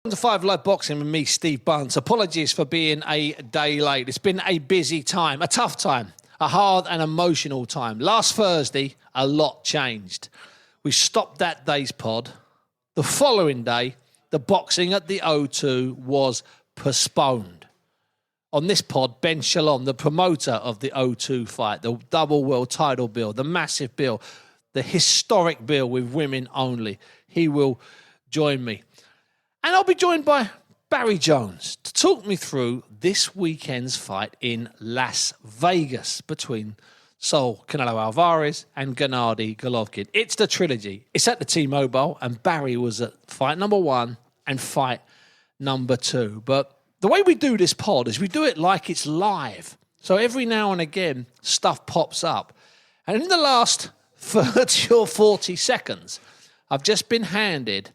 To 5 Live Boxing with me, Steve Bunce. Apologies for being a day late. It's been a busy time, a tough time, a hard and emotional time. Last Thursday, a lot changed. We stopped that day's pod. The following day, the boxing at the O2 was postponed. On this pod, Ben Shalom, the promoter of the O2 fight, the double world title bill, the massive bill, the historic bill with women only, he will join me. And I'll be joined by Barry Jones to talk me through this weekend's fight in Las Vegas between Saul Canelo Alvarez and Gennady Golovkin. It's the trilogy. It's at the T-Mobile, and Barry was at fight number 1 and fight number 2. But the way we do this pod is we do it like it's live. So every now and again, stuff pops up. And in the last 30 or 40 seconds, I've just been handed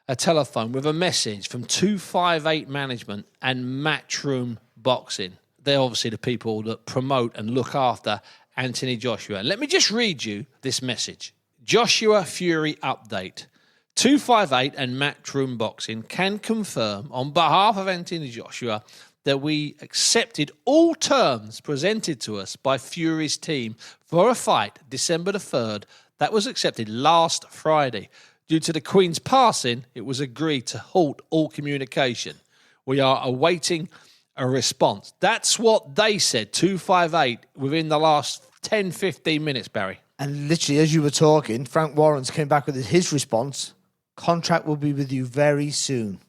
a telephone with a message from 258 Management and Matchroom Boxing. They're obviously the people that promote and look after Anthony Joshua. Let me just read you this message. Joshua Fury update. 258 and Matchroom Boxing can confirm on behalf of Anthony Joshua that we accepted all terms presented to us by Fury's team for a fight December the 3rd that was accepted last Friday. Due to the Queen's passing, it was agreed to halt all communication. We are awaiting a response. That's what they said, 258, within the last 10, 15 minutes, Barry. And literally, as you were talking, Frank Warrens came back with his response. Contract will be with you very soon.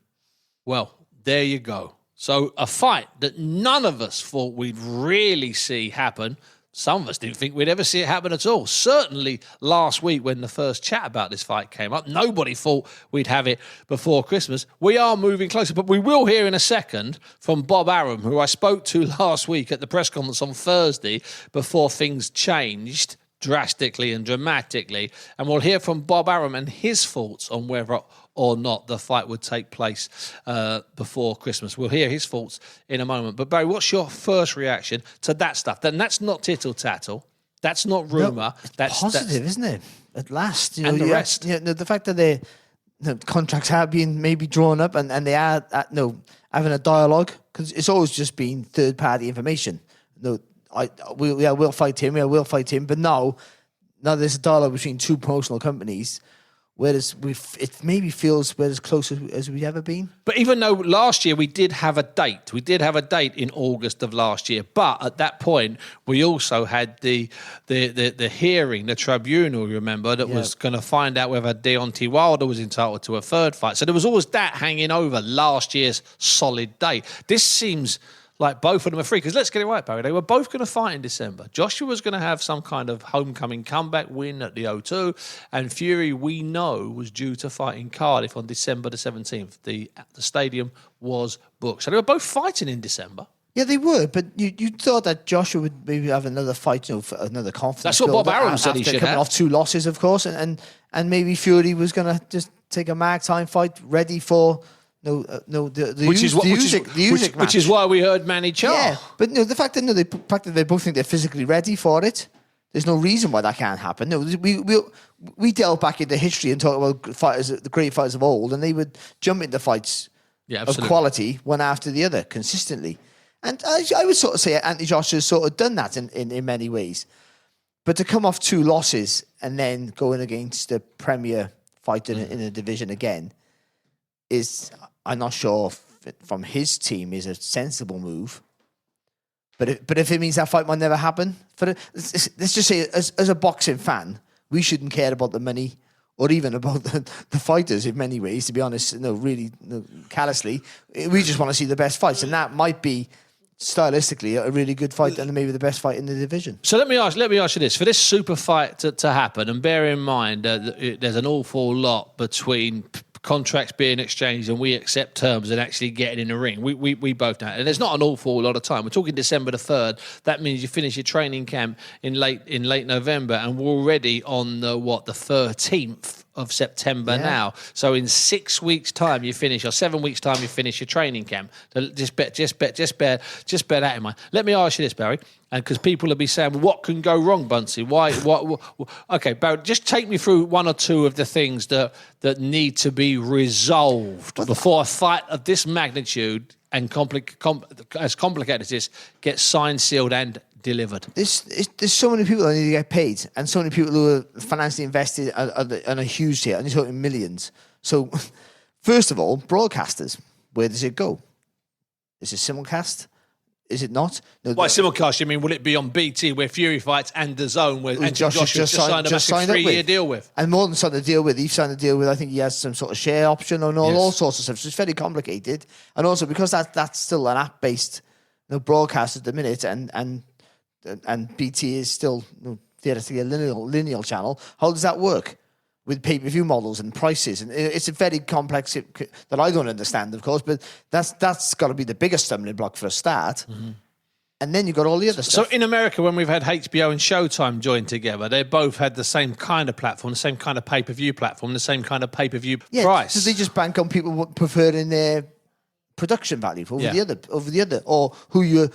Well, there you go. So a fight that none of us thought we'd really see happen. Some of us didn't think we'd ever see it happen at all. Certainly last week when the first chat about this fight came up, nobody thought we'd have it before Christmas. We are moving closer, but we will hear in a second from Bob Arum, who I spoke to last week at the press conference on Thursday before things changed drastically and dramatically. And we'll hear from Bob Arum and his thoughts on whether or not the fight would take place before Christmas. We'll hear his thoughts in a moment. But Barry, what's your first reaction to that stuff? Then that's not tittle-tattle. That's not rumour. No, that's positive, isn't it? At last. And the rest. The fact that the contracts have been maybe drawn up and they are having a dialogue, because it's always just been third-party information. We'll fight him, we'll fight him. But now there's a dialogue between two promotional companies. Whereas it maybe feels we're as close as we've ever been. But even though last year we did have a date, in August of last year. But at that point, we also had the hearing, the tribunal, remember, that was going to find out whether Deontay Wilder was entitled to a third fight. So there was always that hanging over last year's solid date. This seems like both of them are free. Because let's get it right, Barry. They were both going to fight in December. Joshua was going to have some kind of homecoming comeback win at the O2. And Fury, we know, was due to fight in Cardiff on December the 17th. The stadium was booked. So they were both fighting in December. Yeah, they were. But you thought that Joshua would maybe have another fight, for another confidence. That's what Bob Arum said he should coming have. Off 2 losses, of course. And maybe Fury was going to just take a mark time fight ready for... Which is why we heard Manny Char. Yeah, but the fact that they both think they're physically ready for it, there's no reason why that can't happen. No, we delve back into history and talk about fighters, the great fighters of old, and they would jump into fights of quality one after the other consistently. And I would sort of say Anthony Joshua has sort of done that in many ways. But to come off 2 losses and then going against the premier fighter in a division again is... I'm not sure from his team is a sensible move. But if it means that fight might never happen, let's just say as a boxing fan, we shouldn't care about the money or even about the fighters in many ways, to be honest, callously. We just want to see the best fights. And that might be stylistically a really good fight and maybe the best fight in the division. So let me ask you this. For this super fight to happen, and bear in mind there's an awful lot between contracts being exchanged and we accept terms and actually getting in the ring. We both know. And there's not an awful lot of time. We're talking December the 3rd. That means you finish your training camp in late November, and we're already on the 13th of September now. So in 6 weeks' time, you finish, or 7 weeks' time, you finish your training camp. So just bear that in mind. Let me ask you this, Barry, and because people will be saying, well, what can go wrong, Bunsey? Why? What? Okay, Barry, just take me through one or two of the things that need to be resolved before a fight of this magnitude and as complicated as this gets signed, sealed, and delivered. There's so many people that need to get paid, and so many people who are financially invested on a huge tier, and you're talking millions. So, first of all, broadcasters, where does it go? Is it simulcast? Is it not? No, By simulcast, you mean will it be on BT where Fury fights and the Zone where Josh just signed a massive 3-year deal with? And more than signed a deal with, he signed a deal with, I think he has some sort of share option and all sorts of stuff. So it's very complicated. And also because that's still an app-based broadcast at the minute, and BT is still theoretically a linear channel. How does that work with pay-per-view models and prices? And it's a very complex that I don't understand, of course, but that's got to be the biggest stumbling block for a start. Mm-hmm. And then you've got all the other stuff. So in America, when we've had HBO and Showtime joined together, they both had the same kind of platform, the same kind of pay-per-view platform, the same kind of pay-per-view price. So they just bank on people preferring their production value over the other, or who you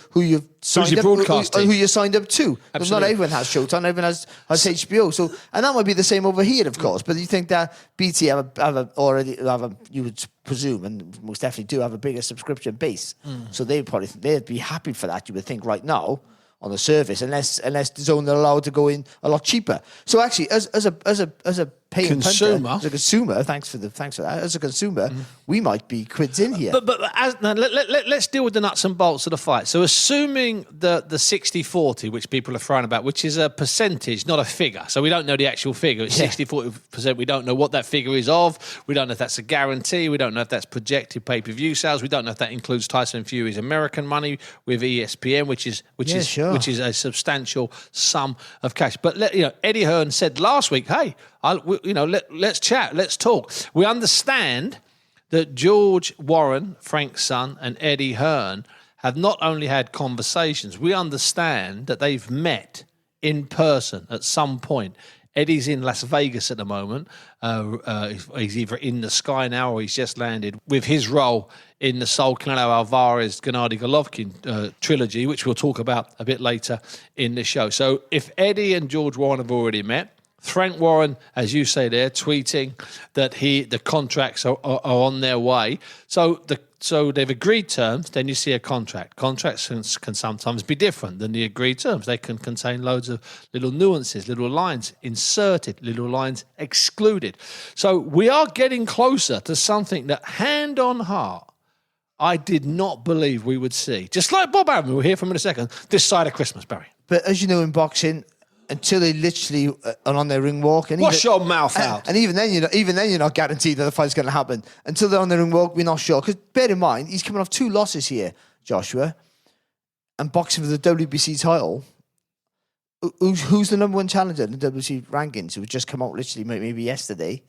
signed up, who you signed up to. Because not everyone has Showtime, everyone has HBO. So, and that might be the same over here, of course. But you think that BT you would presume, and most definitely do have a bigger subscription base. So they'd be happy for that. You would think right now on the service, unless the Zone are allowed to go in a lot cheaper. So actually, as a paying consumer, punter, as a consumer, thanks for that. As a consumer, we might be quids in here. But let's deal with the nuts and bolts of the fight. So assuming the 60-40, which people are throwing about, which is a percentage, not a figure. So we don't know the actual figure. It's 60-40%. We don't know what that figure is of. We don't know if that's a guarantee. We don't know if that's projected pay-per-view sales. We don't know if that includes Tyson Fury's American money with ESPN, which is a substantial sum of cash. But Eddie Hearn said last week, hey, let's chat, let's talk. We understand that George Warren, Frank's son, and Eddie Hearn have not only had conversations, we understand that they've met in person at some point. Eddie's in Las Vegas at the moment. He's either in the sky now or he's just landed with his role in the Saul Canelo Alvarez Gennady Golovkin trilogy, which we'll talk about a bit later in the show. So if Eddie and George Warren have already met, Frank Warren, as you say there, tweeting that the contracts are on their way. So they've agreed terms, then you see a contract. Contracts can sometimes be different than the agreed terms. They can contain loads of little nuances, little lines inserted, little lines excluded. So we are getting closer to something that, hand on heart, I did not believe we would see. Just like Bob Arum, we'll hear from in a second, this side of Christmas, Barry. But as you know, in boxing, until they literally are on their ring walk, and wash your mouth out. And even then, you're not guaranteed that the fight's going to happen until they're on their ring walk. We're not sure, because bear in mind, he's coming off 2 losses here, Joshua, and boxing for the WBC title. Who's the number 1 challenger in the WBC rankings? Who just come out literally maybe yesterday?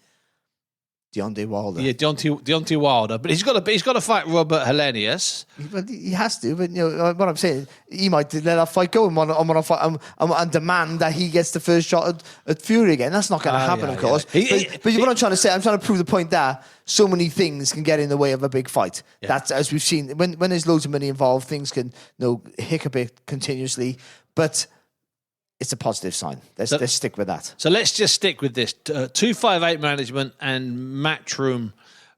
Deontay Wilder. Yeah, Deontay Wilder. But he's got to fight Robert Helenius. He has to, but what I'm saying, he might let that fight go and demand that he gets the first shot at Fury again. That's not going to happen, of course. But what I'm trying to say, I'm trying to prove the point that so many things can get in the way of a big fight. Yeah. That's, as we've seen, when there's loads of money involved, things can hiccup it continuously. But it's a positive sign. Let's stick with that. So let's just stick with this. 258 Management and Matchroom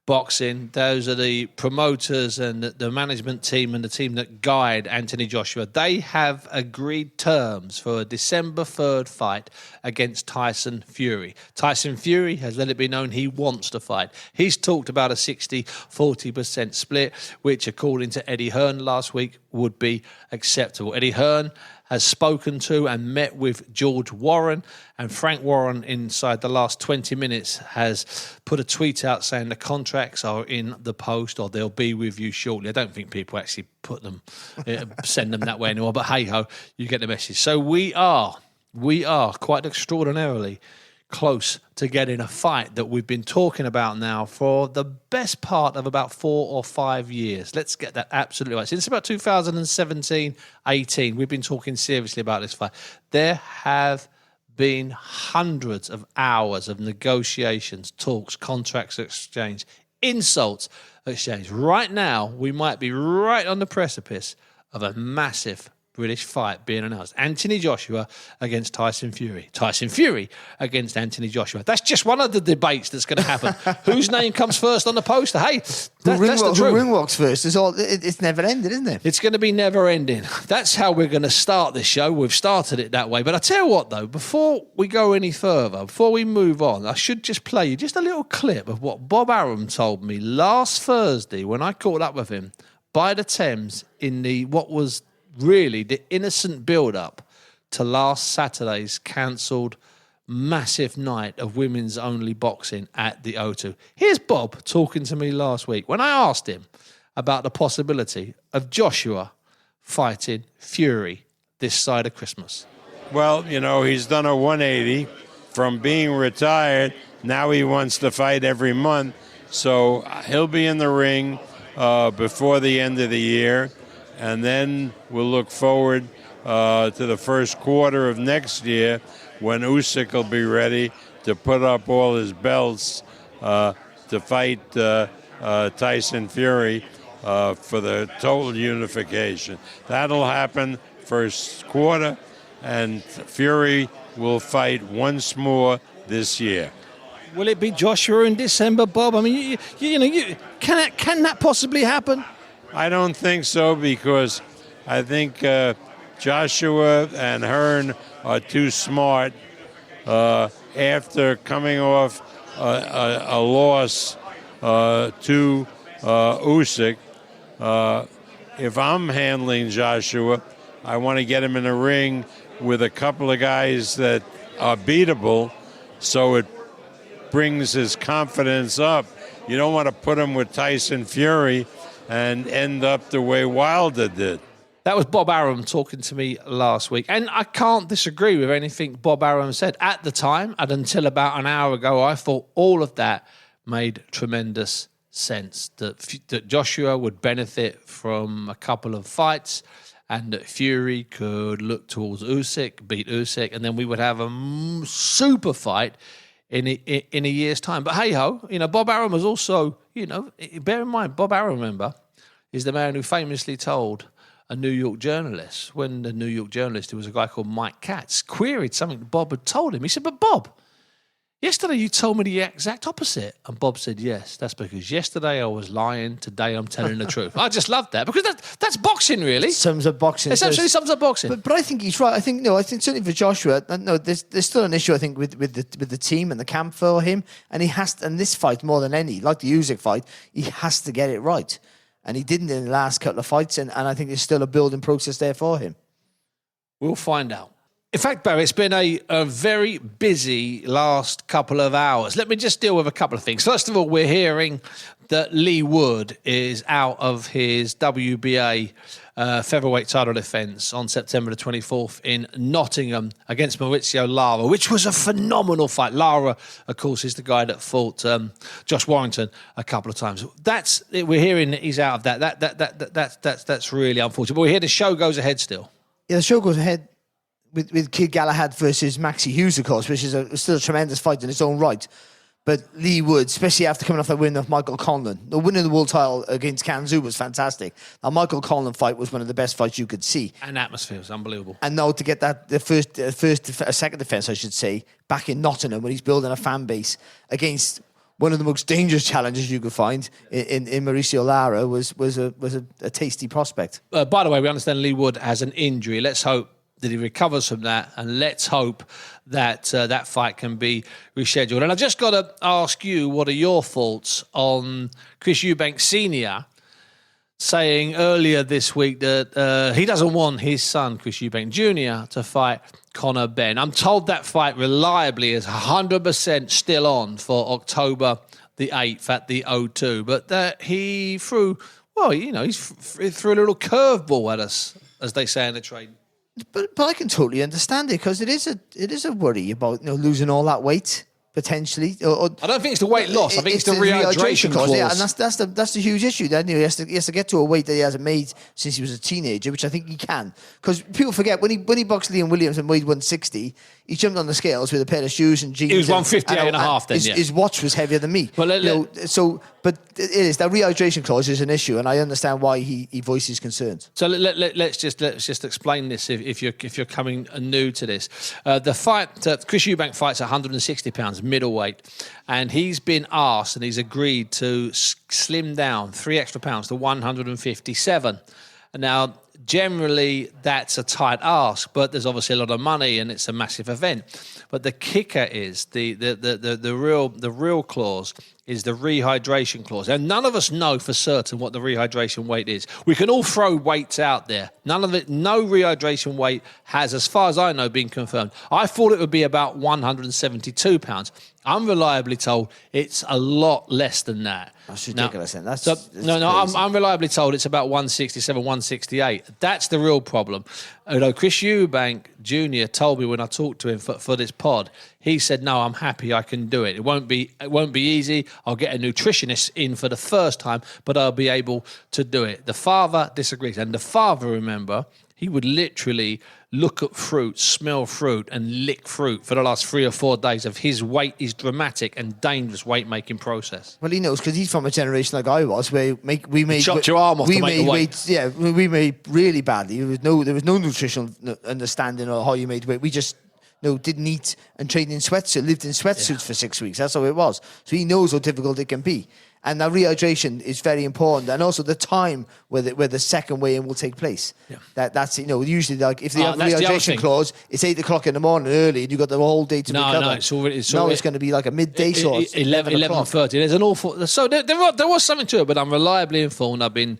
Boxing, those are the promoters and the management team and the team that guide Anthony Joshua. They have agreed terms for a December 3rd fight against Tyson Fury. Tyson Fury has let it be known he wants to fight. He's talked about a 60-40% split, which, according to Eddie Hearn last week, would be acceptable. Eddie Hearn has spoken to and met with George Warren, and Frank Warren inside the last 20 minutes has put a tweet out saying the contracts are in the post or they'll be with you shortly. I don't think people actually put them, send them that way anymore, but hey-ho, you get the message. So we are quite extraordinarily close to getting a fight that we've been talking about now for the best part of about 4 or 5 years. Let's get that absolutely right. Since about 2017-18, we've been talking seriously about this fight. There have been hundreds of hours of negotiations, talks, contracts exchanged, insults exchanged. Right now, we might be right on the precipice of a massive British fight being announced. Anthony Joshua against Tyson Fury. Tyson Fury against Anthony Joshua. That's just one of the debates that's going to happen. Whose name comes first on the poster? Hey, that's the truth. Who ring walks first? It's never ended, isn't it? It's going to be never ending. That's how we're going to start this show. We've started it that way. But I tell you what, though, before we go any further, before we move on, I should just play you just a little clip of what Bob Arum told me last Thursday when I caught up with him by the Thames in what was really the innocent build-up to last Saturday's cancelled massive night of women's only boxing at the O2. Here's Bob talking to me last week when I asked him about the possibility of Joshua fighting Fury this side of Christmas. Well, he's done a 180 from being retired. Now he wants to fight every month. So he'll be in the ring before the end of the year. And then we'll look forward to the first quarter of next year when Usyk will be ready to put up all his belts to fight Tyson Fury for the total unification. That'll happen first quarter, and Fury will fight once more this year. Will it be Joshua in December, Bob? I mean, can that possibly happen? I don't think so, because I think Joshua and Hearn are too smart after coming off a loss to Usyk. If I'm handling Joshua, I want to get him in a ring with a couple of guys that are beatable, so it brings his confidence up. You don't want to put him with Tyson Fury and end up the way Wilder did. That was Bob Arum talking to me last week. And I can't disagree with anything Bob Arum said. At the time, and until about an hour ago, I thought all of that made tremendous sense. That Joshua would benefit from a couple of fights, and that Fury could look towards Usyk, beat Usyk, and then we would have a super fight in a year's time. But hey-ho, Bob Arum was also, bear in mind, Bob Arum, remember, is the man who famously told a New York journalist, when the New York journalist, who was a guy called Mike Katz, queried something that Bob had told him. He said, but Bob, yesterday you told me the exact opposite. And Bob said, yes, that's because yesterday I was lying, today I'm telling the truth. I just love that, because that's boxing, really. It sums up boxing. It absolutely sums up boxing. But I think he's right. I think certainly for Joshua, there's still an issue, I think, with the team and the camp for him. And and this fight more than any, like the Usyk fight, he has to get it right. And he didn't in the last couple of fights, and I think there's still a building process there for him. We'll find out. In fact, Barry, it's been a very busy last couple of hours. Let me just deal with a couple of things. First of all, we're hearing that Lee Wood is out of his WBA featherweight title defence on September the 24th in Nottingham against Maurizio Lara, which was a phenomenal fight. Lara, of course, is the guy that fought Josh Warrington a couple of times. We're hearing that he's out of that. That's really unfortunate. But we hear the show goes ahead still. Yeah, the show goes ahead with Kid Galahad versus Maxie Hughes, of course, which is still a tremendous fight in its own right. But Lee Wood, especially after coming off that win of Michael Conlan, the winning the world title against Kanzu was fantastic. Now, Michael Conlan fight was one of the best fights you could see. And atmosphere was unbelievable. And now to get the second defence, I should say, back in Nottingham, when he's building a fan base against one of the most dangerous challenges you could find in Mauricio Lara was a tasty prospect. By the way, we understand Lee Wood has an injury. Let's hope that he recovers from that, and let's hope that that fight can be rescheduled. And I've just got to ask you, what are your thoughts on Chris Eubank Sr. saying earlier this week that he doesn't want his son, Chris Eubank Jr., to fight Conor Benn? I'm told that fight reliably is 100% still on for October the 8th at the O2, but that he threw a little curveball at us, as they say in the trade. But I can totally understand it, because it is a worry about losing all that weight potentially. I don't think it's the weight loss. I think it's the rehydration clause. Yeah, and that's the huge issue. Then he has to get to a weight that he hasn't made since he was a teenager, which I think he can. Because people forget when he boxed Liam Williams and weighed 160, he jumped on the scales with a pair of shoes and jeans. He was 158 and a half then, his watch was heavier than me. But that rehydration clause is an issue, and I understand why he voices concerns. So let's just explain this if you're coming new to this. The fight, Chris Eubank fights 160 pounds middleweight, and he's been asked and he's agreed to slim down 3 extra pounds to 157. Now, generally, that's a tight ask, but there's obviously a lot of money and it's a massive event. But the kicker is the real clause is the rehydration clause. And none of us know for certain what the rehydration weight is. We can all throw weights out there. No rehydration weight has, as far as I know, been confirmed. I thought it would be about 172 pounds. I'm reliably told it's a lot less than that. That's ridiculous. I'm reliably told it's about 167, 168. That's the real problem. Chris Eubank Jr. told me when I talked to him for this pod, he said, "No, I'm happy. I can do it. It won't be easy. I'll get a nutritionist in for the first time, but I'll be able to do it." The father disagrees, and the father, remember, he would literally look at fruit, smell fruit, and lick fruit for the last 3 or 4 days of his dramatic and dangerous weight-making process. Well, he knows because he's from a generation like I was, where we made chopped your arm off to make the weight. Yeah, we made really badly. There was no nutritional understanding of how you made weight. We just didn't eat and trained in sweatsuits, lived in sweatsuits for 6 weeks. That's how it was. So he knows how difficult it can be. And that rehydration is very important, and also the time where the second weigh-in will take place. Yeah. That's usually like if they have a rehydration clause, it's 8 o'clock in the morning early, and you've got the whole day to recover. No, it's going to be like a midday sort. 11:30. There's an awful. So there was something to it, but I'm reliably informed. I've been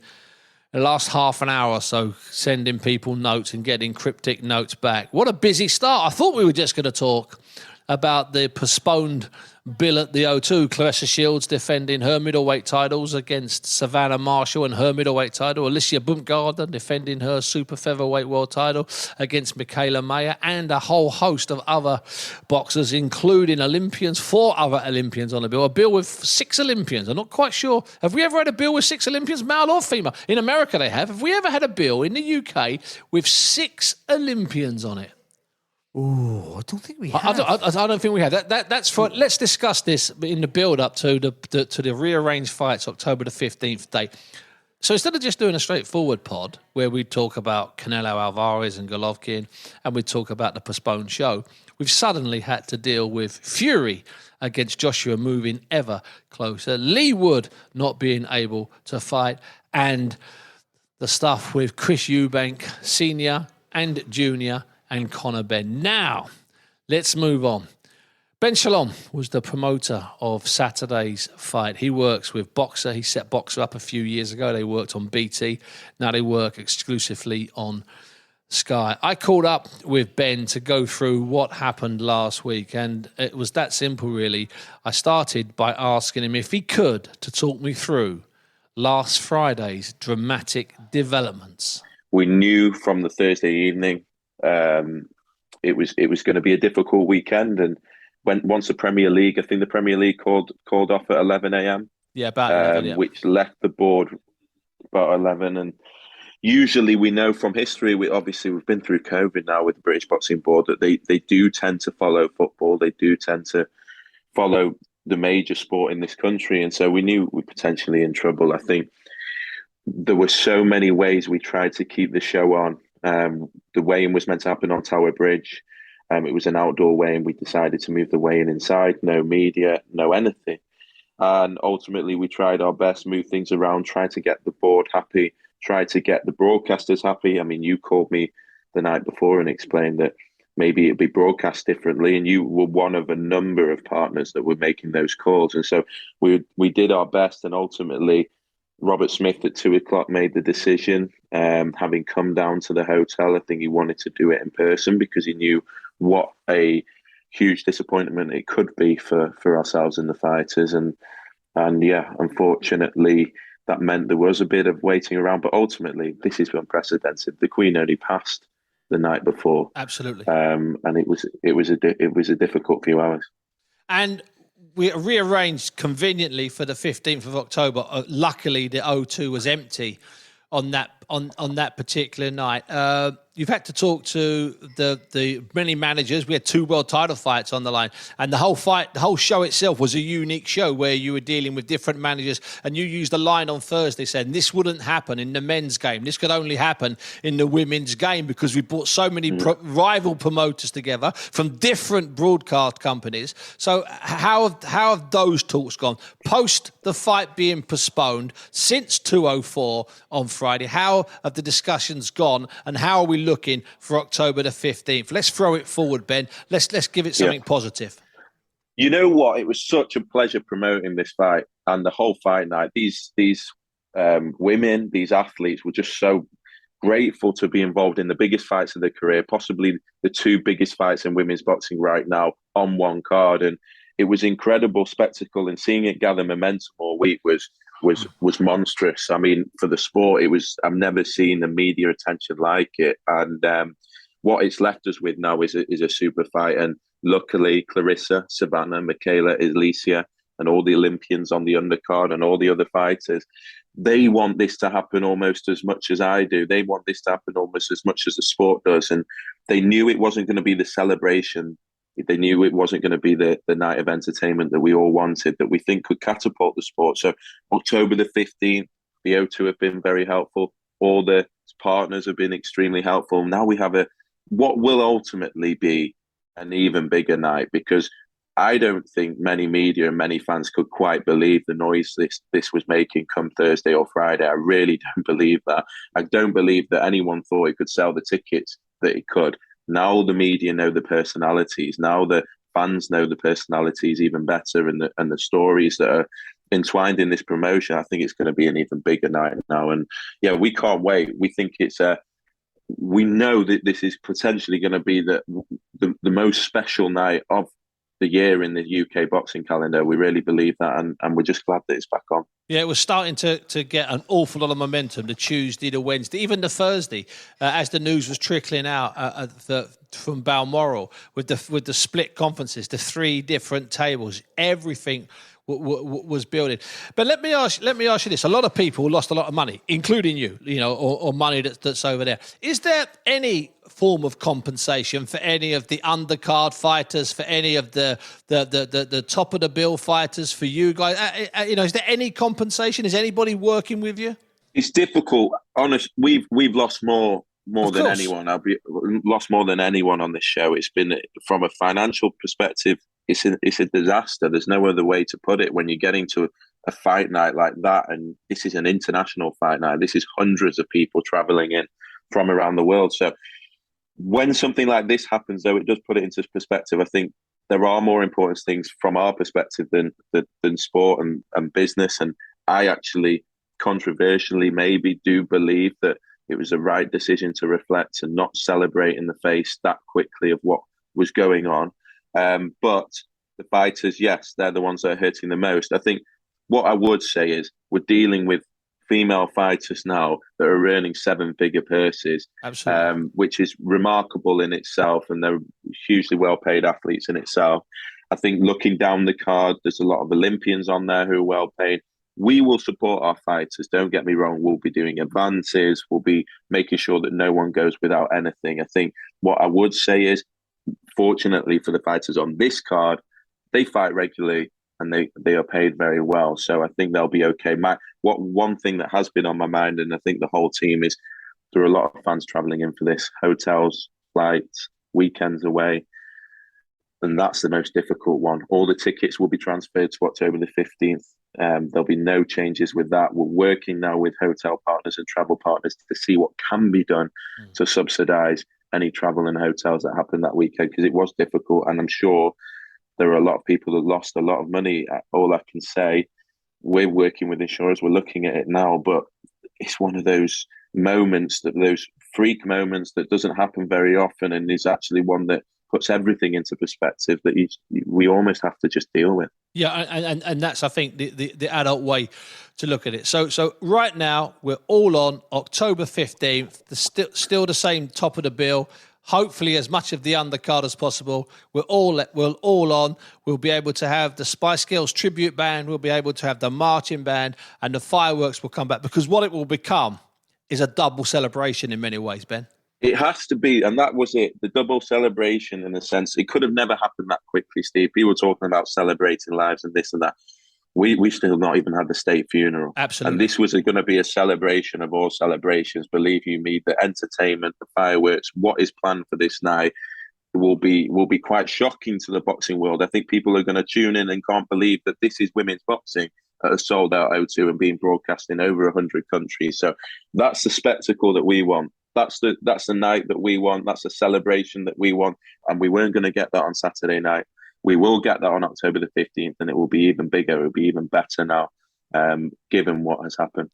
the last half an hour or so sending people notes and getting cryptic notes back. What a busy start! I thought we were just going to talk about the postponed bill at the O2, Claressa Shields defending her middleweight titles against Savannah Marshall and her middleweight title, Alicia Bumgarner defending her super featherweight world title against Michaela Mayer, and a whole host of other boxers, including Olympians, 4 other Olympians on the bill, a bill with 6 Olympians. I'm not quite sure. Have we ever had a bill with 6 Olympians, male or female? In America they have. Have we ever had a bill in the UK with 6 Olympians on it? Oh, I don't think we have. I don't think we have. That's for. Let's discuss this in the build-up to the rearranged fights, October the 15th date. So instead of just doing a straightforward pod where we talk about Canelo Alvarez and Golovkin and we talk about the postponed show, we've suddenly had to deal with Fury against Joshua moving ever closer, Lee Wood not being able to fight, and the stuff with Chris Eubank Sr. and Jr., and Conor Benn. Now, let's move on. Ben Shalom was the promoter of Saturday's fight. He works with Boxer. He set Boxer up a few years ago. They worked on BT. Now they work exclusively on Sky. I called up with Ben to go through what happened last week, and it was that simple, really. I started by asking him if he could to talk me through last Friday's dramatic developments. We knew from the Thursday evening it was going to be a difficult weekend, and once the Premier League, I think the Premier League called off at 11 a.m. Yeah, about 11, yeah. Which left the board about 11. And usually we know from history, we've been through COVID now with the British Boxing Board, that they do tend to follow football. They do tend to follow the major sport in this country, and so we knew we were potentially in trouble. I think there were so many ways we tried to keep the show on. The weigh-in was meant to happen on Tower Bridge. It was an outdoor weigh-in. We decided to move the weigh-in inside. No media, no anything. And ultimately, we tried our best, move things around, try to get the board happy, try to get the broadcasters happy. I mean, you called me the night before and explained that maybe it'd be broadcast differently, and you were one of a number of partners that were making those calls. And so we did our best, and ultimately Robert Smith at 2:00 made the decision. Having come down to the hotel, I think he wanted to do it in person because he knew what a huge disappointment it could be for ourselves and the fighters. And yeah, unfortunately, that meant there was a bit of waiting around. But ultimately, this is unprecedented. The Queen only passed the night before. Absolutely. And it was a difficult few hours. And we rearranged conveniently for the 15th of October. Luckily, the O2 was empty on that on that particular night. You've had to talk to the many managers. We had 2 world title fights on the line, and the whole show itself was a unique show where you were dealing with different managers, and you used a line on Thursday saying this wouldn't happen in the men's game. This could only happen in the women's game because we brought so many rival promoters together from different broadcast companies. So how have those talks gone post the fight being postponed since 2:04 on Friday? How have the discussions gone, and how are we looking for October the 15th? Let's throw it forward, Ben. Let's give it something positive. You know what? It was such a pleasure promoting this fight and the whole fight night. These women, these athletes were just so grateful to be involved in the biggest fights of their career, possibly the 2 biggest fights in women's boxing right now on one card. And it was incredible spectacle, and seeing it gather momentum all week was monstrous. I mean, for the sport, I've never seen the media attention like it. And what it's left us with now is a super fight. And luckily, Clarissa, Savannah, Michaela, Alicia, and all the Olympians on the undercard and all the other fighters, they want this to happen almost as much as I do. They want this to happen almost as much as the sport does. And they knew it wasn't going to be the celebration. They knew it wasn't going to be the night of entertainment that we all wanted, that we think could catapult the sport. So October the 15th, the O2 have been very helpful. All the partners have been extremely helpful. Now we have what will ultimately be an even bigger night, because I don't think many media and many fans could quite believe the noise this was making come Thursday or Friday. I really don't believe that. I don't believe that anyone thought it could sell the tickets that it could. Now the media know the personalities. Now the fans know the personalities even better, and the stories that are entwined in this promotion. I think it's going to be an even bigger night now. And yeah, we can't wait. We think we know that this is potentially going to be the most special night of the year in the UK boxing calendar. We really believe that, and we're just glad that it's back on. Yeah, it was starting to get an awful lot of momentum, the Tuesday, the Wednesday, even the Thursday, as the news was trickling out from Balmoral with the split conferences, the 3 different tables, everything was building. But let me ask you this: a lot of people lost a lot of money, including you, or money that's over there. Is there any form of compensation for any of the undercard fighters, for any of the top of the bill fighters, for you guys? Is there any compensation? Is anybody working with you? It's difficult. Honest, we've lost more than anyone. Lost more than anyone on this show. It's been, from a financial perspective, it's a disaster. There's no other way to put it. When you're getting to a fight night like that, and this is an international fight night, this is hundreds of people traveling in from around the world. So when something like this happens, though, it does put it into perspective. I think there are more important things from our perspective than sport and business. And I actually, controversially, maybe do believe that it was the right decision to reflect and not celebrate in the face that quickly of what was going on. But the fighters, yes, they're the ones that are hurting the most. I think what I would say is we're dealing with female fighters now that are earning 7-figure purses, which is remarkable in itself, and they're hugely well-paid athletes in itself. I think looking down the card, there's a lot of Olympians on there who are well-paid. We will support our fighters, don't get me wrong. We'll be doing advances. We'll be making sure that no one goes without anything. I think what I would say is, fortunately for the fighters on this card, they fight regularly and they are paid very well. So I think they'll be okay. One thing that has been on my mind, and I think the whole team, is there are a lot of fans travelling in for this. Hotels, flights, weekends away. And that's the most difficult one. All the tickets will be transferred to October the 15th. There'll be no changes with that. We're working now with hotel partners and travel partners to see what can be done to subsidise any travel and hotels that happened that weekend, because it was difficult. And I'm sure there are a lot of people that lost a lot of money. All I can say, we're working with insurers. We're looking at it now, but it's one of those moments, those freak moments that doesn't happen very often, and is actually one that puts everything into perspective that we almost have to just deal with. Yeah, and that's, I think, the adult way to look at it. So right now, we're all on October 15th, still the same top of the bill. Hopefully, as much of the undercard as possible. We're all on. We'll be able to have the Spice Girls tribute band. We'll be able to have the marching band, and the fireworks will come back, because what it will become is a double celebration in many ways, Ben. It has to be, and that was it. The double celebration, in a sense, it could have never happened that quickly, Steve. People were talking about celebrating lives and this and that. We still not even had the state funeral. Absolutely. And this was going to be a celebration of all celebrations. Believe you me, the entertainment, the fireworks, what is planned for this night will be quite shocking to the boxing world. I think people are going to tune in and can't believe that this is women's boxing at a sold out O2 and being broadcast in over 100 countries. So that's the spectacle that we want. That's the night that we want. That's the celebration that we want. And we weren't going to get that on Saturday night. We will get that on October the 15th, and it will be even bigger. It will be even better now, given what has happened.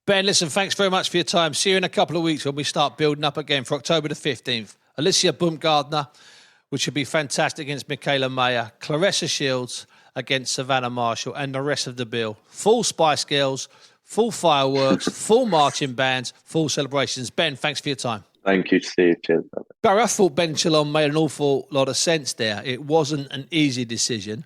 Ben, listen, thanks very much for your time. See you in a couple of weeks when we start building up again for October the 15th. Alicia Baumgardner, which would be fantastic against Michaela Mayer. Claressa Shields against Savannah Marshall, and the rest of the bill. Full Spice Girls, full fireworks, full marching bands, full celebrations. Ben, thanks for your time. Thank you, Steve. Cheers. Barry, I thought Ben Chillon made an awful lot of sense there. It wasn't an easy decision,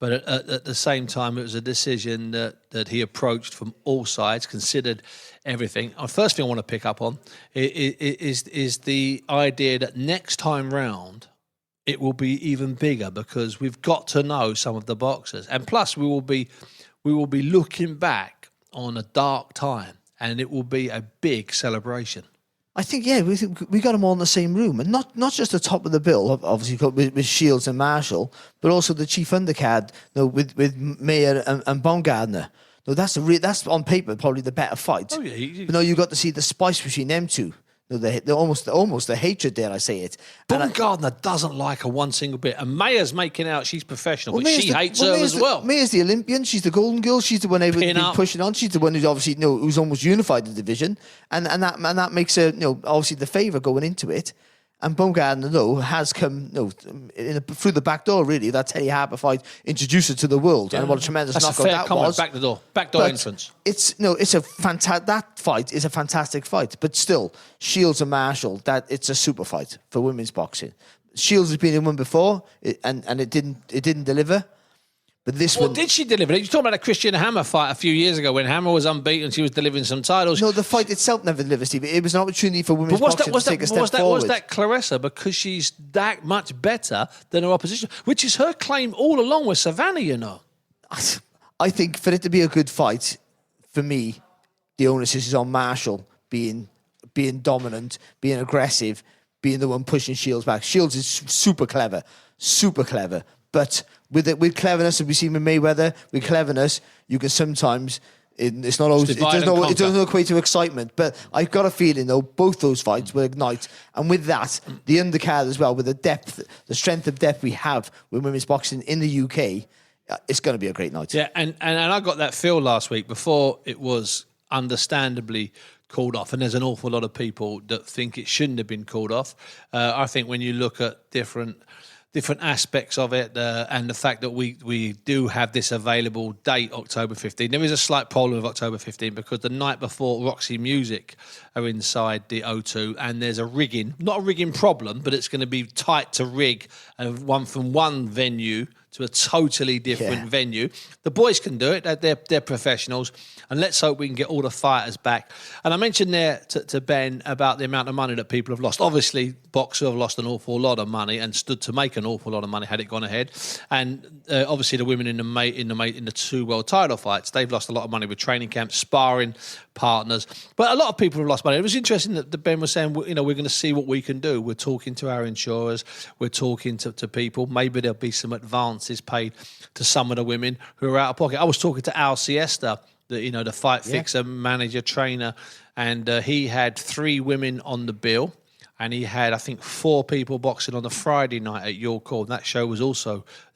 but at the same time, it was a decision that he approached from all sides, considered everything. The first thing I want to pick up on is the idea that next time round, it will be even bigger because we've got to know some of the boxers. And plus, we will be looking back on a dark time, and it will be a big celebration. I think, we got them all in the same room, and not just the top of the bill, obviously with Shields and Marshall, but also the chief undercard, with Mayer and Baumgardner. No, that's on paper probably the better fight. Oh yeah, but no, you got to see the spice between them two. No, they're almost the hatred, dare I say it. Baumgardner doesn't like her one single bit, and Mayer's making out she's professional, but she hates her as well. Mayer's the Olympian. She's the golden girl. She's the one able to be pushing on. She's the one who's obviously who's almost unified the division, and that makes her obviously the favour going into it. And Baumgardner has come through the back door, really. That Teddy Harper fight introduced her to the world, and what a tremendous knockout that was. Back door entrance. That fight is a fantastic fight, but still, Shields and Marshall, it's a super fight for women's boxing. Shields has been in one before, and it didn't deliver. But this one... did she deliver? You're talking about a Christian Hammer fight a few years ago when Hammer was unbeaten and she was delivering some titles. No, the fight itself never delivered, Steve. It was an opportunity for women's boxing to take a step forward. Was that Claressa because she's that much better than her opposition, which is her claim all along with Savannah, I think for it to be a good fight, for me, the onus is on Marshall being dominant, being aggressive, being the one pushing Shields back. Shields is super clever. But with cleverness, as we've seen with Mayweather, with cleverness, you can sometimes it's not always it doesn't equate to excitement. But I've got a feeling though both those fights will ignite, and with that, the undercard as well, with the strength of depth we have with women's boxing in the UK, it's going to be a great night. Yeah, and I got that feel last week before it was understandably called off, and there's an awful lot of people that think it shouldn't have been called off. I think when you look at different aspects of it, and the fact that we do have this available date, October 15. There is a slight problem with October 15 because the night before Roxy Music are inside the O2, and there's not a rigging problem, but it's going to be tight to rig from one venue to a totally different venue. The boys can do it. They're professionals. And let's hope we can get all the fighters back. And I mentioned there to Ben about the amount of money that people have lost. Obviously, boxers have lost an awful lot of money and stood to make an awful lot of money had it gone ahead. And obviously, the women in the two world title fights, they've lost a lot of money with training camps, sparring partners. But a lot of people have lost money. It was interesting that Ben was saying, we're going to see what we can do. We're talking to our insurers. We're talking to people. Maybe there'll be some advances paid to some of the women who are out of pocket. I was talking to Al Siesta, the fight fixer, manager, trainer, and he had 3 women on the bill, and he had, I think, 4 people boxing on the Friday night at York Hall. That show was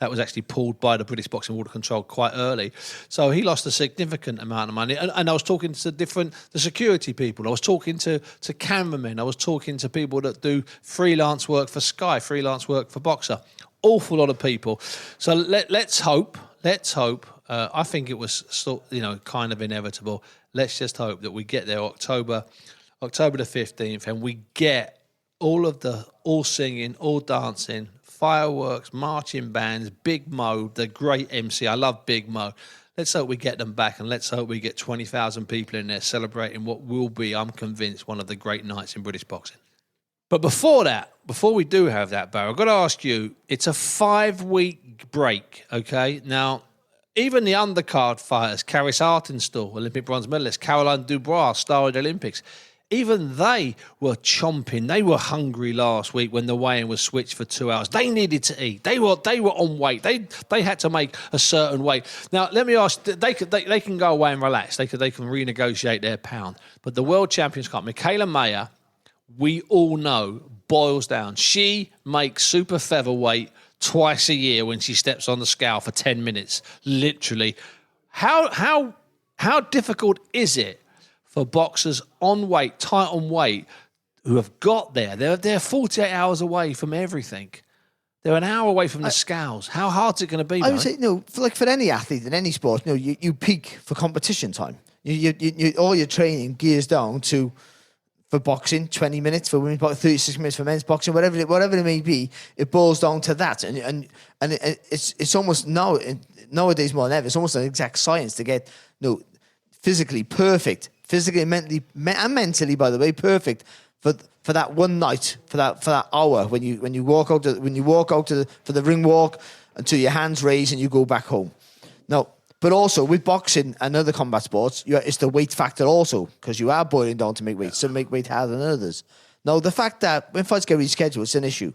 actually pulled by the British Boxing Water Control quite early. So he lost a significant amount of money. And I was talking to the security people. I was talking to cameramen. I was talking to people that do freelance work for Sky, freelance work for Boxer. Awful lot of people. So let's hope. I think it was kind of inevitable. Let's just hope that we get there October the 15th, and we get all singing, all dancing, fireworks, marching bands, Big Mo, the great MC. I love Big Mo. Let's hope we get them back, and let's hope we get 20,000 people in there celebrating what will be, I'm convinced, one of the great nights in British boxing. But before we do have that, Barry, I've got to ask you, it's a 5-week break, okay? Now, even the undercard fighters, Karis Artenstall, Olympic bronze medalist, Caroline Dubois, star of the Olympics, even they were chomping. They were hungry last week when the weigh-in was switched for 2 hours. They needed to eat. They were on weight. They had to make a certain weight. Now, let me ask, they can go away and relax. They can renegotiate their pound. But the world champions can't. Michaela Mayer, we all know, boils down. She makes super featherweight twice a year when she steps on the scale for 10 minutes, literally. How difficult is it for boxers on weight, tight on weight, who have got there? They're 48 hours away from everything. They're an hour away from the scales. How hard's it going to be, I would say, for any athlete in any sport, you peak for competition time. You all your training gears down to, for boxing, 20 minutes, for women's boxing, 36 minutes for men's boxing, whatever it may be, it boils down to that. And it's almost nowadays more than ever, it's almost an exact science to get physically perfect, physically and mentally, by the way, perfect for that one night, for that hour when you walk out for the ring walk until your hands raise and you go back home. Now, but also with boxing and other combat sports, it's the weight factor also, because you are boiling down to make weight. Some make weight harder than others. Now, the fact that when fights get rescheduled, it's an issue.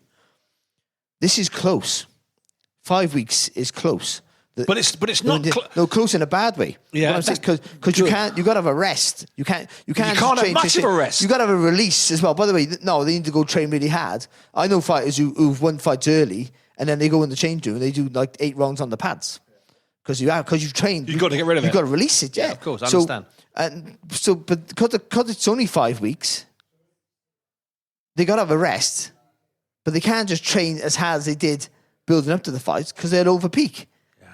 This is close. 5 weeks is close. But it's not close in a bad way. Yeah, because you got to have a rest. You can't have much of a rest. You got to have a release as well. By the way, no, they need to go train really hard. I know fighters who've won fights early and then they go in the change room and they do like 8 rounds on the pads. Because you've trained. You've got to get rid of it. You've got to release it, yeah. Of course, I understand. But because it's only 5 weeks, they got to have a rest. But they can't just train as hard as they did building up to the fights because they'll overpeak. Yeah.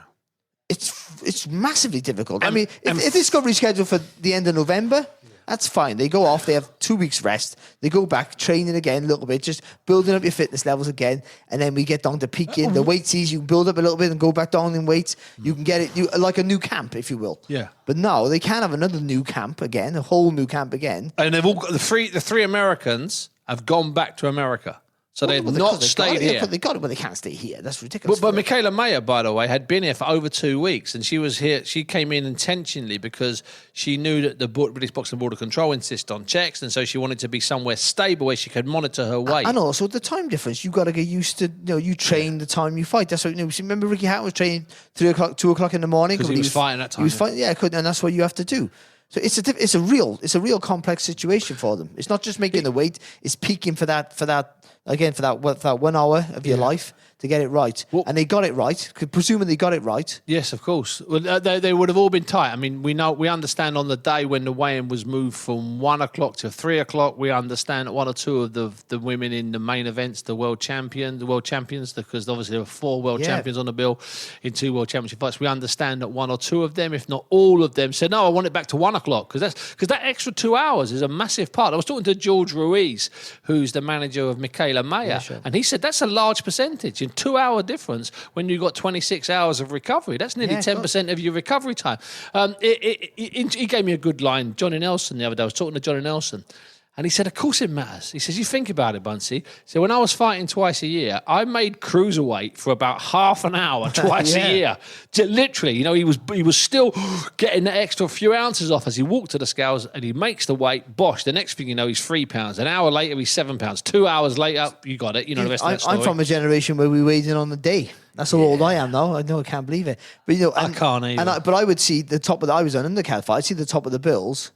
It's massively difficult. I mean, if this got rescheduled for the end of November, that's fine. They go off, they have 2 weeks rest, they go back, training again a little bit, just building up your fitness levels again, and then we get down to peaking. The weight sees you build up a little bit and go back down in weight. You can get it like a new camp, if you will. Yeah. But now they can't have another new camp again, a whole new camp again. And they've all got the three Americans have gone back to America. So they've not stayed here. They got it, but they can't stay here. That's ridiculous. But Michaela Mayer, by the way, had been here for over 2 weeks, and she was here. She came in intentionally because she knew that the British Boxing Board of Control insist on checks, and so she wanted to be somewhere stable where she could monitor her weight. And also the time difference. You got to get used to. You train the time you fight. That's what. Remember Ricky Hatton was training 3 o'clock, 2 o'clock in the morning because he was fighting that time. He was fighting, and that's what you have to do. So it's a real complex situation for them. It's not just making the weight; it's peaking for that 1 hour of your life to get it right. Well, and they got it right, presuming they got it right. Yes, of course. Well, they would have all been tight. I mean, we understand on the day when the weigh-in was moved from 1 o'clock to 3 o'clock, we understand that 1 or 2 of the women in the main events, the world champions, because obviously there were 4 world champions on the bill in 2 world championship fights. We understand that 1 or 2 of them, if not all of them, said, no, I want it back to 1 o'clock, because that extra 2 hours is a massive part. I was talking to George Ruiz, who's the manager of Michaela Mayer, and he said that's a large percentage. In 2 hour difference when you've got 26 hours of recovery. That's nearly 10% of your recovery time. He gave me a good line, Johnny Nelson, the other day. I was talking to Johnny Nelson, and he said, of course it matters. He says, you think about it, Bunsey. So when I was fighting twice a year, I made cruiserweight for about half an hour twice a year. Literally, he was still getting the extra few ounces off as he walked to the scales, and he makes the weight. Bosh, the next thing you know, he's 3 pounds. An hour later, he's 7 pounds. 2 hours later, you got it. The rest of that story. I'm from a generation where we weighed in on the day. That's how old I am now. I know, I can't believe it. But I can't either. But I would see the top of I was on undercard fight. I'd see the top of the bills.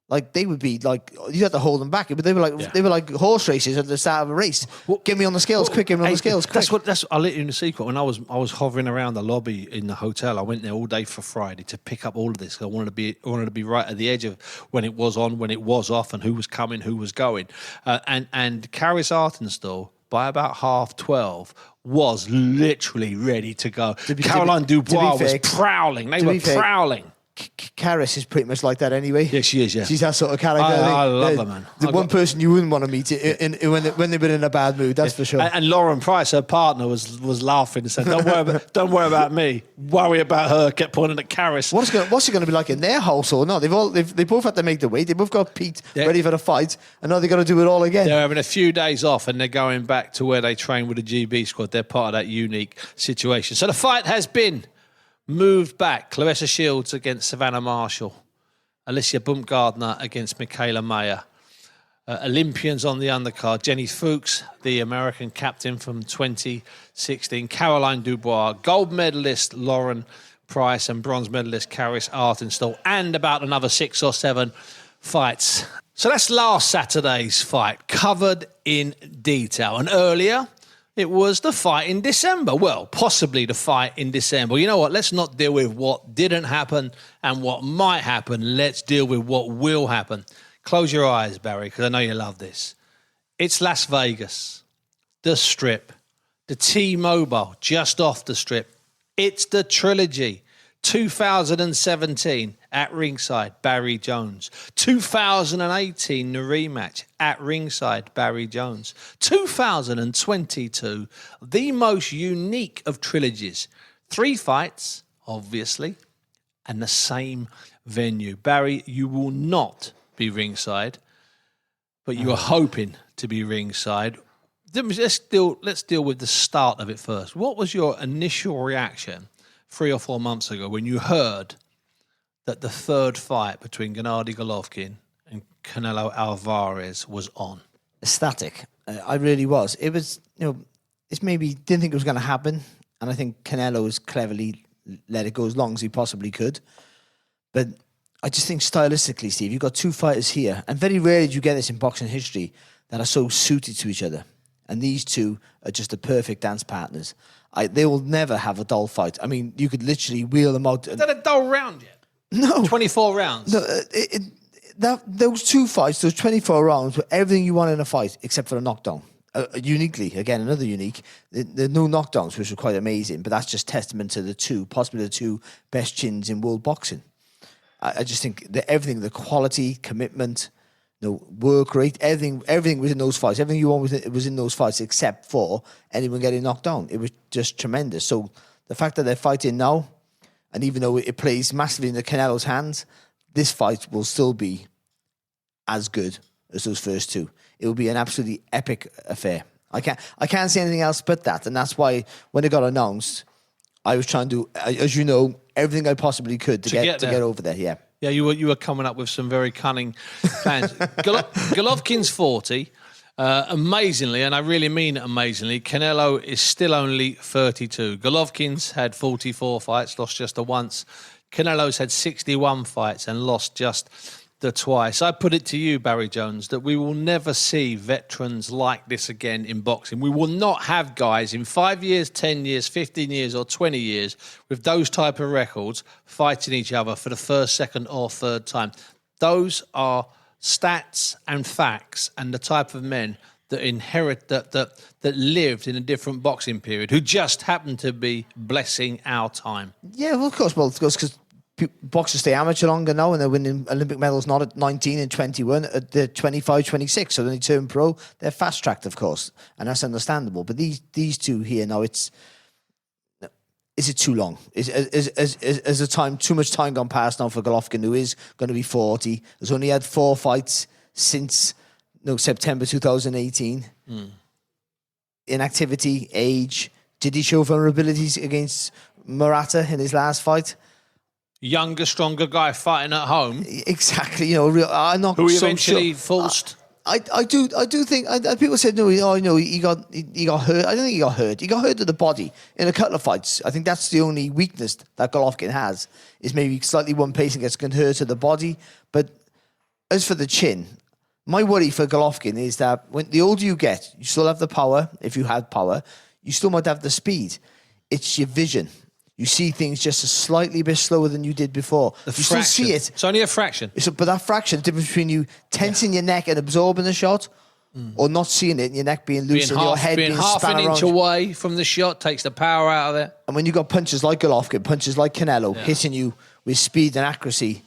Like they would be like you had to hold them back, but they were like horse races at the start of a race. Get me on the scales, quick! Get me on the scales, quick! I'll let you in the secret. When I was hovering around the lobby in the hotel, I went there all day for Friday to pick up all of this. I wanted to be right at the edge of when it was on, when it was off, and who was coming, who was going. And Karis Artenstall, by about 12:30, was literally ready to go. Caroline Dubois was prowling. They were prowling. Karis is pretty much like that anyway. Yeah, she is, yeah. She's that sort of character. I love her, man. The one person you wouldn't want to meet when they've been in a bad mood, that's for sure. And Lauren Price, her partner, was laughing and said, don't worry about me. Worry about her. Kept pointing at Karis. What's it going to be like in their household? No, they both had to make the weight. They both got Pete ready for the fight, and now they've got to do it all again. They're having a few days off, and they're going back to where they train with the GB squad. They're part of that unique situation. So the fight has been moved back. Clarissa Shields against Savannah Marshall. Alicia Baumgardner against Michaela Mayer. Olympians on the undercard. Jenny Fuchs, the American captain from 2016. Caroline Dubois. Gold medalist Lauren Price and bronze medalist Karis Artenstall. And about another 6 or 7 fights. So that's last Saturday's fight, covered in detail. And earlier, it was the fight in December. Well, possibly the fight in December. You know what? Let's not deal with what didn't happen and what might happen. Let's deal with what will happen. Close your eyes, Barry, because I know you love this. It's Las Vegas, the Strip, the T-Mobile, just off the Strip. It's the Trilogy. 2017 at ringside, Barry Jones. 2018, the rematch at ringside, Barry Jones. 2022, the most unique of trilogies. 3 fights, obviously, and the same venue. Barry, you will not be ringside, but you are hoping to be ringside. Let's deal with the start of it first. What was your initial reaction 3 or 4 months ago when you heard that the third fight between Gennady Golovkin and Canelo Alvarez was on? Ecstatic. I really was. It was, it's maybe didn't think it was going to happen. And I think Canelo has cleverly let it go as long as he possibly could. But I just think stylistically, Steve, you've got 2 fighters here. And very rarely do you get this in boxing history that are so suited to each other. And these 2 are just the perfect dance partners. They will never have a dull fight. I mean, you could literally wheel them out. Is that a dull round yet? No. 24 rounds? No, those 2 fights, those 24 rounds, were everything you want in a fight except for a knockdown. Uniquely, again, another unique. There are no knockdowns, which were quite amazing, but that's just testament to possibly the 2 best chins in world boxing. I just think that everything, the quality, commitment, work rate, everything was in those fights. Everything you want was in those fights except for anyone getting knocked down. It was just tremendous. So the fact that they're fighting now, and even though it plays massively in the Canelo's hands, this fight will still be as good as those first 2. It will be an absolutely epic affair. I can't say anything else but that. And that's why when it got announced, I was trying to, as you know, everything I possibly could to get over there. Yeah. Yeah, you were coming up with some very cunning plans. Golovkin's 40. Amazingly, and I really mean amazingly, Canelo is still only 32. Golovkin's had 44 fights, lost just the once. Canelo's had 61 fights and lost just the twice. I put it to you, Barry Jones, that we will never see veterans like this again in boxing. We will not have guys in 5 years, 10 years, 15 years or 20 years with those type of records fighting each other for the first, second or third time. Those are stats and facts and the type of men that inherit, that lived in a different boxing period, who just happened to be blessing our time. Yeah, well, of course. Well, because boxers stay amateur longer now and they're winning Olympic medals not at 19 and 21, at the 25, 26. So when they turn pro, they're fast-tracked, of course, and that's understandable. But these 2 here now, is it too long? Is the time, too much time gone past now for Golovkin, who is going to be 40, has only had 4 fights since September 2018. Inactivity, age. Did he show vulnerabilities against Murata in his last fight? Younger, stronger guy fighting at home. Exactly. I'm not who he so eventually sure. forced. I do think people said he got hurt. I don't think he got hurt. He got hurt to the body in a couple of fights. I think that's the only weakness that Golovkin has, is maybe slightly one pace and gets hurt to the body. But as for the chin, my worry for Golovkin is that when the older you get, you still have the power. If you had power, you still might have the speed. It's your vision. You see things just a slightly bit slower than you did before. You still see it. It's only a fraction. But that fraction, the difference between you tensing your neck and absorbing the shot, or not seeing it and your neck being loose and your head being half span an around. inch away from the shot takes the power out of it. And when you got punches like Golovkin, punches like Canelo hitting you with speed and accuracy,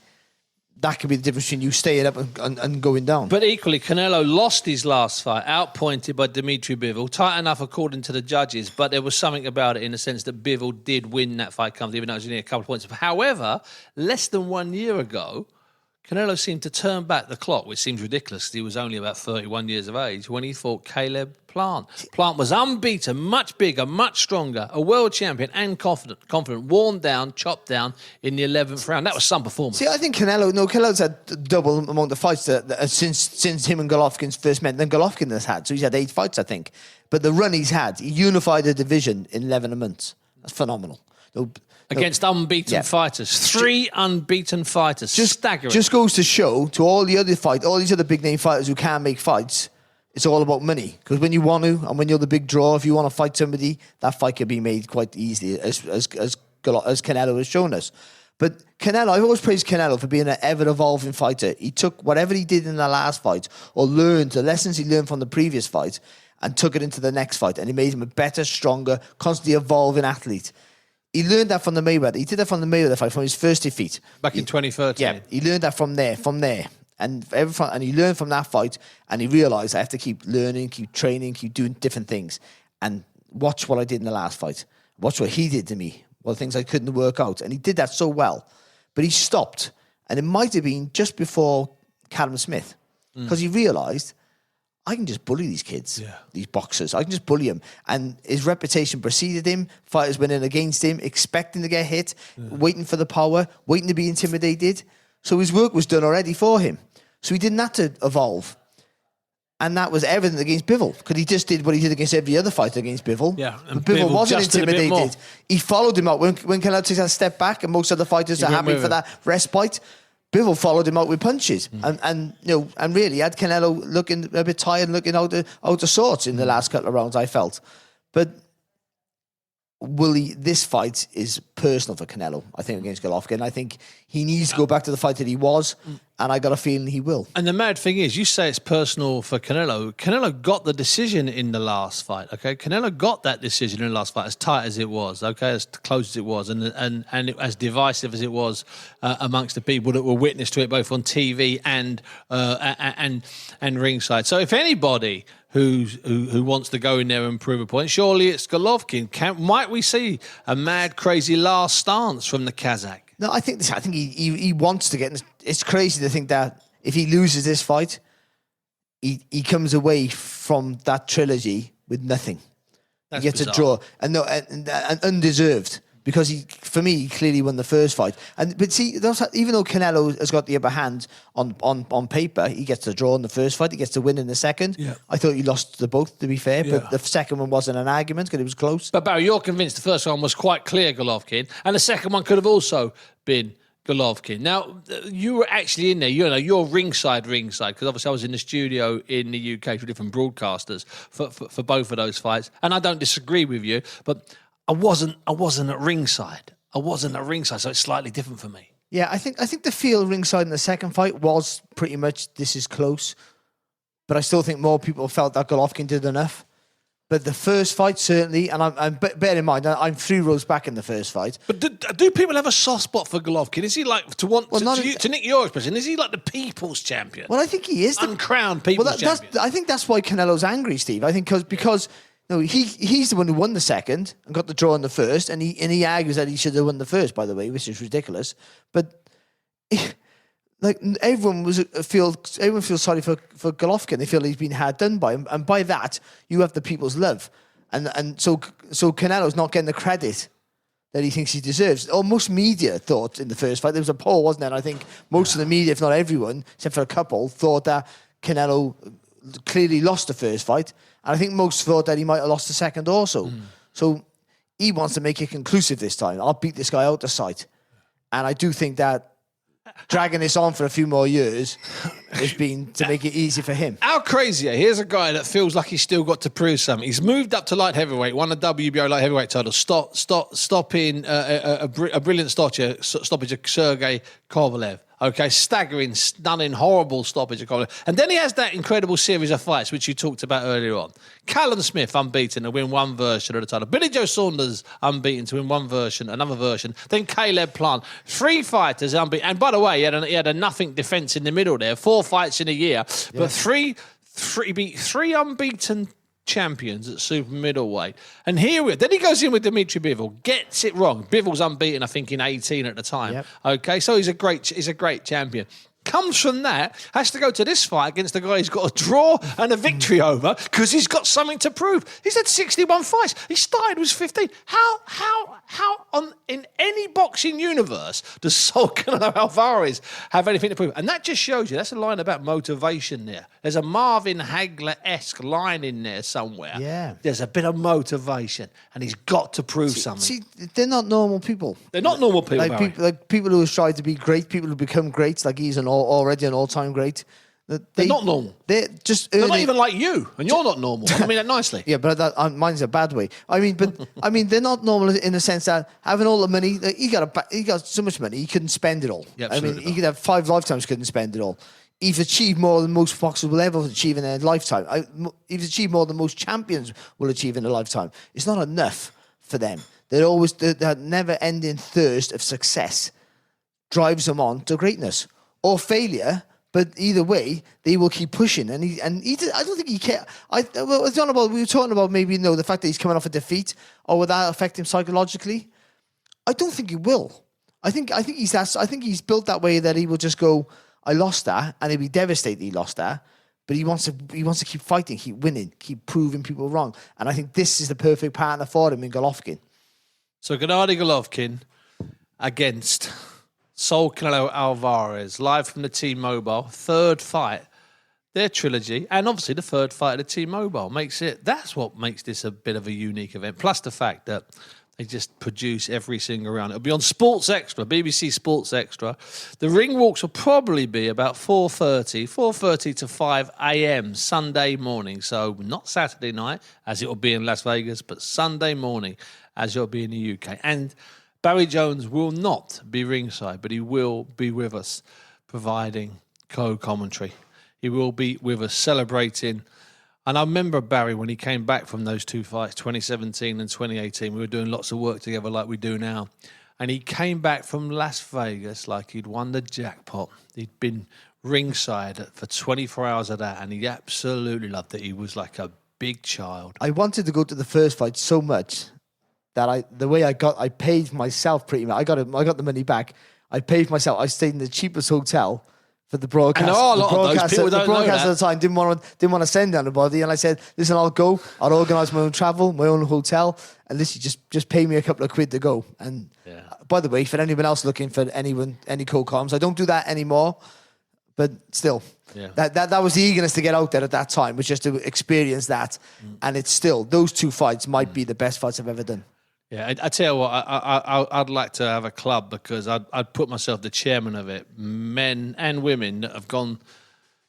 that could be the difference between you staying up and going down. But equally, Canelo lost his last fight, outpointed by Dimitri Bivol. Tight enough according to the judges, but there was something about it in the sense that Bivol did win that fight comfortably, even though it was only a couple of points. However, less than 1 year ago, Canelo seemed to turn back the clock, which seems ridiculous because he was only about 31 years of age, when he fought Caleb Plant. Plant was unbeaten, much bigger, much stronger, a world champion and confident, worn down, chopped down in the 11th round. That was some performance. See, I think Canelo's had double among the fights since him and Golovkin first met than Golovkin has had. So he's had 8 fights, I think. But the run he's had, he unified the division in 11 months. That's phenomenal. Against unbeaten fighters. 3 unbeaten fighters. Staggering. Just goes to show to all the other all these other big name fighters who can't make fights, it's all about money. Because when you want to, and when you're the big draw, if you want to fight somebody, that fight can be made quite easily, as Canelo has shown us. But Canelo, I've always praised Canelo for being an ever-evolving fighter. He took whatever he did in the last fight, or learned the lessons he learned from the previous fight, and took it into the next fight. And he made him a better, stronger, constantly evolving athlete. He learned that from the Mayweather. He did that from the Mayweather fight, from his first defeat. Back in 2013. Yeah, he learned that from there. And he learned from that fight, and he realised I have to keep learning, keep training, keep doing different things. And watch what I did in the last fight. Watch what he did to me. Well, things I couldn't work out. And he did that so well. But he stopped. And it might have been just before Callum Smith. Because he realised, I can just bully these kids, these boxers. I can just bully them. And his reputation preceded him. Fighters went in against him, expecting to get hit, waiting for the power, waiting to be intimidated. So his work was done already for him. So he didn't have to evolve. And that was evident against Bivol, because he just did what he did against every other fighter against Bivol. Yeah, and Bivol wasn't intimidated. He followed him out. When Canelo took that step back, and most other fighters are happy for that respite, Bivol followed him out with punches, and really had Canelo looking a bit tired, and looking out of sorts in the last couple of rounds, I felt. But this fight is personal for Canelo, I think, against Golovkin. I think he needs to go back to the fight that he was, and I got a feeling he will. And the mad thing is, you say it's personal for Canelo. Canelo got the decision in the last fight, okay? Canelo got that decision in the last fight, as tight as it was, okay, as close as it was, and as divisive as it was amongst the people that were witness to it, both on TV and ringside. So if anybody who wants to go in there and prove a point, surely it's Golovkin. Might we see a mad, crazy last stance from the Kazakh? No, I think he wants to get. It's crazy to think that if he loses this fight, he comes away from that trilogy with nothing. That's he gets bizarre. a draw, and undeserved. Because for me, he clearly won the first fight. But see, even though Canelo has got the upper hand on paper, he gets the draw in the first fight, he gets to win in the second. Yeah. I thought he lost to both, to be fair, but the second one wasn't an argument because it was close. But Barry, you're convinced the first one was quite clear Golovkin, and the second one could have also been Golovkin. Now, you were actually in there, you're ringside, because obviously I was in the studio in the UK with different broadcasters for both of those fights, and I don't disagree with you, but I wasn't at ringside. So it's slightly different for me. Yeah, I think the feel ringside in the second fight was pretty much this is close, but I still think more people felt that Golovkin did enough. But the first fight certainly, and bear in mind I'm 3 rows back in the first fight. But do people have a soft spot for Golovkin? Is he like to nick your expression? Is he like the people's champion? Well, I think he is uncrowned people's champion. I think that's why Canelo's angry, Steve. I think because. No, he's the one who won the second and got the draw in the first, and he argues that he should have won the first, by the way, which is ridiculous. But like everyone feels sorry for Golovkin. They feel he's been hard done by him, and by that you have the people's love, and so Canelo's not getting the credit that he thinks he deserves. Or most media thought in the first fight, there was a poll, wasn't there? And I think most of the media, if not everyone, except for a couple, thought that Canelo clearly lost the first fight. And I think most thought that he might have lost the second also. So he wants to make it conclusive this time. I'll beat this guy out of sight. And I do think that dragging this on for a few more years has been to make it easy for him. How crazy. Here's a guy that feels like he's still got to prove something. He's moved up to light heavyweight, won the WBO light heavyweight title, stopping a brilliant stoppage of Sergey Kovalev. Okay, staggering, stunning, horrible stoppage of Colin. And then he has that incredible series of fights, which you talked about earlier on. Callum Smith, unbeaten, to win one version of the title. Billy Joe Saunders, unbeaten, to win one version, another version. Then Caleb Plant. 3 fighters unbeaten. And by the way, he had a nothing defence in the middle there. 4 fights in a year. Yeah. But he beat 3 unbeaten champions at super middleweight. And then he goes in with Dimitri Bivol, gets it wrong. Bivol's unbeaten, I think, in 18 at the time. Yep. Okay, so he's a great champion. Comes from that, has to go to this fight against the guy he's got a draw and a victory over because he's got something to prove. He's had 61 fights. He started with 15. How in any boxing universe does Saul Canelo Alvarez have anything to prove? And that just shows you, that's a line about motivation there. There's a Marvin Hagler-esque line in there somewhere. Yeah. There's a bit of motivation and he's got to prove something. See, they're not normal people. They're not normal people, like people who try to be great, people who become great, like he's already an all-time great. They're not normal. They're not even like you, and you're not normal. I mean that nicely. Yeah, but mine's a bad way. I mean, they're not normal in the sense that having all the money, he got so much money, he couldn't spend it all. Yeah, I mean, he could have 5 lifetimes, couldn't spend it all. He's achieved more than most boxers will ever achieve in their lifetime. He's achieved more than most champions will achieve in a lifetime. It's not enough for them. That never-ending thirst of success drives them on to greatness or failure. But either way, they will keep pushing, and he. I don't think he cares. We were talking about maybe the fact that he's coming off a defeat, or will that affect him psychologically? I don't think it will. I think he's built that way that he will just go, I lost that, and he'll be devastated he lost that. But he wants to keep fighting, keep winning, keep proving people wrong, and I think this is the perfect partner for him in Golovkin. So Gennady Golovkin against Saul Canelo Alvarez, live from the T-Mobile, 3rd fight, their trilogy, and obviously the 3rd fight of the T-Mobile. That's what makes this a bit of a unique event, plus the fact that they just produce every single round. It'll be on Sports Extra, BBC Sports Extra. The ring walks will probably be about 4:30 to 5 a.m. Sunday morning, so not Saturday night, as it will be in Las Vegas, but Sunday morning, as it'll be in the UK. And Barry Jones will not be ringside, but he will be with us providing co-commentary. He will be with us celebrating. And I remember Barry when he came back from those 2 fights, 2017 and 2018. We were doing lots of work together like we do now. And he came back from Las Vegas like he'd won the jackpot. He'd been ringside for 24 hours of that, and he absolutely loved it. He was like a big child. I wanted to go to the first fight so much that I paid myself pretty much. I got the money back. I paid myself. I stayed in the cheapest hotel for the broadcast. And there are a lot of those people. The broadcast at the time didn't want to send anybody, and I said, "Listen, I'll go. I'll organise my own travel, my own hotel, and listen, just pay me a couple of quid to go." And by the way, for anyone else looking for any co-coms, I don't do that anymore. But still, that was the eagerness to get out there at that time, was just to experience that, and it's still those 2 fights might be the best fights I've ever done. Yeah, I tell you what, I'd like to have a club because I'd put myself the chairman of it. Men and women that have gone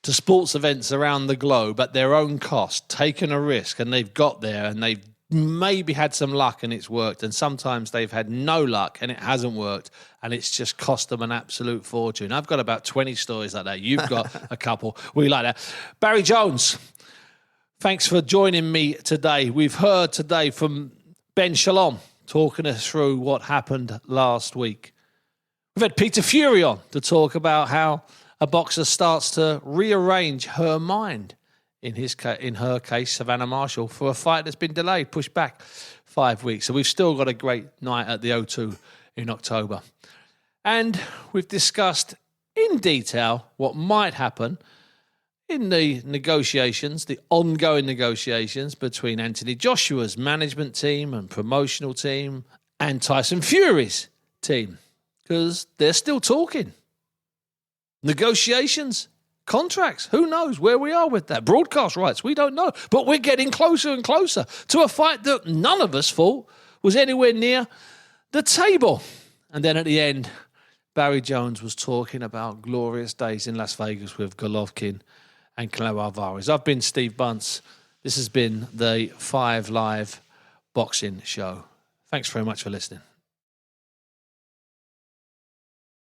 to sports events around the globe at their own cost, taken a risk, and they've got there and they've maybe had some luck and it's worked. And sometimes they've had no luck and it hasn't worked and it's just cost them an absolute fortune. I've got about 20 stories like that. You've got a couple. We like that. Barry Jones, thanks for joining me today. We've heard today from Ben Shalom talking us through what happened last week. We've had Peter Fury on to talk about how a boxer starts to rearrange her mind. In her case, Savannah Marshall, for a fight that's been delayed, pushed back 5 weeks. So we've still got a great night at the O2 in October. And we've discussed in detail what might happen in the negotiations, the ongoing negotiations between Anthony Joshua's management team and promotional team and Tyson Fury's team, because they're still talking. Negotiations, contracts, who knows where we are with that? Broadcast rights, we don't know. But we're getting closer and closer to a fight that none of us thought was anywhere near the table. And then at the end, Barry Jones was talking about glorious days in Las Vegas with Golovkin and Canelo Alvarez. I've been Steve Bunce. This has been the 5 Live Boxing Show. Thanks very much for listening.